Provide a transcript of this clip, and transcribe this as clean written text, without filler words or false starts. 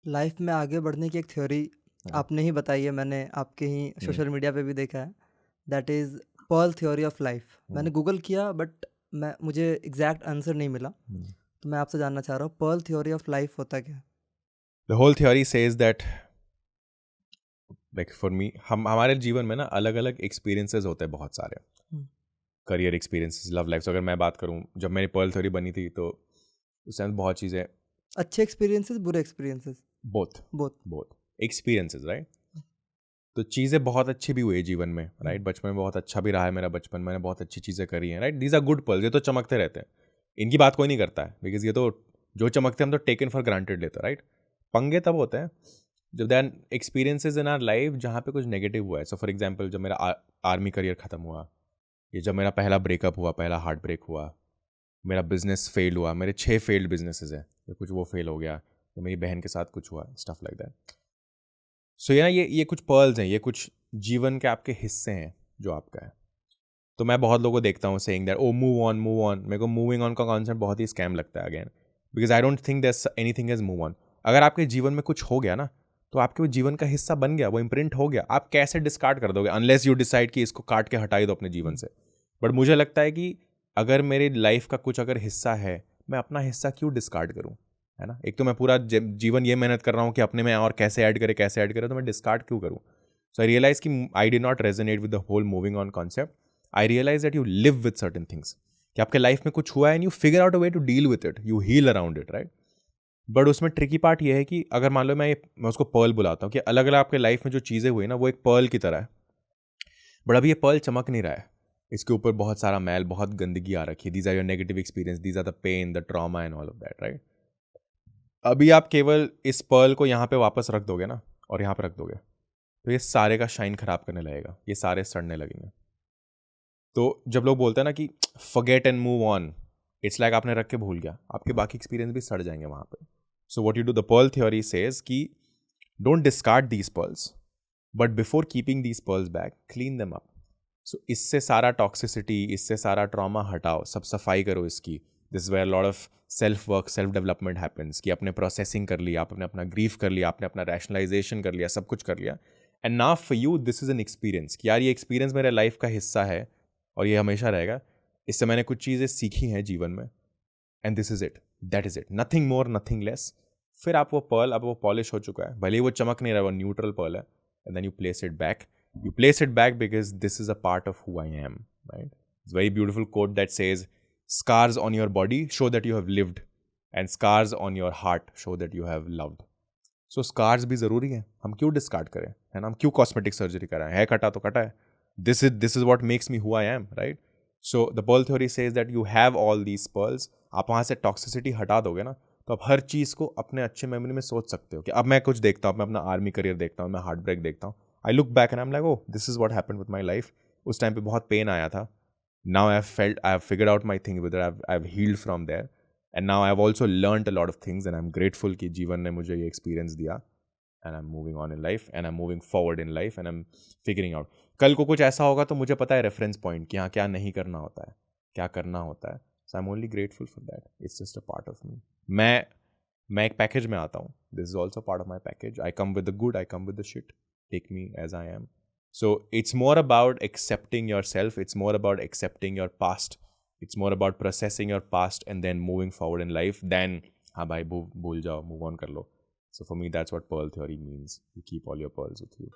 Life में आगे बढ़ने की एक थ्योरी हाँ। आपने ही बताई है, मैंने आपके ही हम्म, सोशल मीडिया पे भी देखा है। That is pearl theory of life. Hmm, मैंने गूगल किया बट मुझे एग्जैक्ट आंसर नहीं मिला। हम्म। तो मैं आपसे जानना चाह रहा हूँ, पर्ल थ्योरी ऑफ लाइफ होता क्या है? The whole theory says that like for me हम हमारे जीवन में ना अलग अलग एक्सपीरियंसेस होते हैं बहुत सारे। हम्म, करियर एक्सपीरियंसेस, लव लाइफ। अगर मैं बात करूं, जब मेरी पर्ल थ्योरी बनी थी तो उस टाइम बहुत चीज़ें। अच्छे एक्सपीरियंसेस, बुरे experiences? Both. Both. Both experiences, right. तो चीज़ें बहुत अच्छी भी हुई है जीवन में, राइट। बचपन में बहुत अच्छा भी रहा है मेरा बचपन, मैंने बहुत अच्छी चीज़ें करी हैं, right. These are good pearls, ये तो चमकते रहते हैं। इनकी बात कोई नहीं करता है बिकॉज ये तो जो चमकते हैं हम तो टेकन फॉर ग्रांटेड लेते हैं, राइट। पंगे तब होते हैं जब then experiences in our life जहाँ पे कुछ नेगेटिव हुआ है। सो फॉर एग्जाम्पल, जब मेरा आर्मी करियर ख़त्म हुआ, ये जब मेरा पहला ब्रेकअप हुआ, पहला हार्ट ब्रेक हुआ, मेरा बिजनेस फेल हुआ, मेरे 6 फेल्ड बिजनेसेस हैं, तो कुछ वो फेल हो गया, तो मेरी बहन के साथ कुछ हुआ, स्टफ लाइक दैट। सो ये कुछ पर्ल्स हैं, ये कुछ जीवन के आपके हिस्से हैं जो आपका है। तो मैं बहुत लोगों को देखता हूँ saying that oh move on move on. मेरे को मूविंग ऑन का कॉन्सेप्ट बहुत ही स्कैम लगता है again, because I don't think that's anything as move on. अगर आपके जीवन में कुछ हो गया ना, तो आपके वो जीवन का हिस्सा बन गया, वो इम्प्रिंट हो गया। आप कैसे डिस्कार्ड कर दोगे अनलेस यू डिसाइड कि इसको काट के हटा ही दो अपने जीवन से। बट मुझे लगता है कि अगर मेरी लाइफ का कुछ अगर हिस्सा है, मैं अपना हिस्सा क्यों डिस्कार्ड करूँ, है ना। एक तो मैं पूरा जीवन ये मेहनत कर रहा हूँ कि अपने में और कैसे ऐड करे, तो मैं डिस्कार्ड क्यों करूँ। सो आई रियलाइज कि I did not resonate with the whole moving on concept. I realise that you live with certain things, कि आपके लाइफ में कुछ हुआ है and you figure out a way to deal with it, you heal around it, right. But उसमें tricky part ये है कि अगर मान लो मैं उसको पर्ल बुलाता हूँ, कि अलग अलग आपके लाइफ में जो चीज़ें हुई ना वो एक पर्ल की तरह है। बट अभी ये पर्ल चमक नहीं रहा है, इसके ऊपर बहुत सारा मैल, बहुत गंदगी आ रखी है। These are your negative experience, these are the pain, the trauma and all of that, right. अभी आप केवल इस पर्ल को यहाँ पे वापस रख दोगे ना, और यहाँ पे रख दोगे, तो ये सारे का शाइन खराब करने लगेगा, ये सारे सड़ने लगेंगे। तो जब लोग बोलते हैं ना कि forget and move on, it's like आपने रख के भूल गया, आपके बाकी एक्सपीरियंस भी सड़ जाएंगे वहाँ पे। So what you do, the pearl theory says कि don't discard these pearls, but before keeping these pearls back, clean them up. So इससे सारा टॉक्सिसिटी, इससे सारा ट्रॉमा हटाओ, सब सफाई करो इसकी। This where lot of self work, self development happens, कि आपने प्रोसेसिंग कर लिया, आपने अपना ग्रीफ कर लिया, आपने अपना रैशनलाइजेशन कर लिया, सब कुछ कर लिया। And now for you this is an experience, कि यार ये एक्सपीरियंस मेरे लाइफ का हिस्सा है और ये हमेशा रहेगा। इससे मैंने कुछ चीज़ें सीखी हैं जीवन में, and this is it, that is it, nothing more nothing less. फिर आप वो पर्ल, अब वो पॉलिश हो चुका है, भले ही वो चमक नहीं रहा, वो न्यूट्रल पर्ल है, and then you place it back. You place it back because this is a part of who I am, right? It's a very beautiful quote that says, scars on your body show that you have lived, and scars on your heart show that you have loved. So scars भी ज़रूरी हैं, हम क्यों discard करें, है ना। हम क्यों कॉस्मेटिक सर्जरी कराएं, है कटा तो कटा है। This is what makes me who I am, right. So the pearl theory says that you have all these pearls. आप वहाँ से टॉक्सिसिटी हटा दोगे ना, तो आप हर चीज़ को अपने अच्छे मेमोरी में सोच सकते हो। कि अब मैं कुछ देखता हूँ, मैं अपना आर्मी करियर देखता हूँ, मैं हार्ट ब्रेक देखता हूँ, I look back and I am like, oh this is what happened with my life. उस टाइम पे बहुत पेन आया था, now I have figured out my thing with, I have healed from there, and now I have also learned a lot of things, and I am grateful कि जीवन ने मुझे ये एक्सपीरियंस दिया। And I am moving on in life, and I am moving forward in life, and I am figuring out. कल को कुछ ऐसा होगा तो मुझे पता है रेफरेंस पॉइंट, कि हाँ क्या नहीं करना होता है, क्या करना होता है। So I am only grateful for that, it's just a part of me. मैं एक पैकेज में आता हूँ, this is also part of my package. I come with the good, I come with the shit, take me as I am. So it's more about accepting yourself, it's more about accepting your past, it's more about processing your past and then moving forward in life than हाँ भाई भूल जाओ, move on कर लो. So for me that's what pearl theory means. You keep all your pearls with you.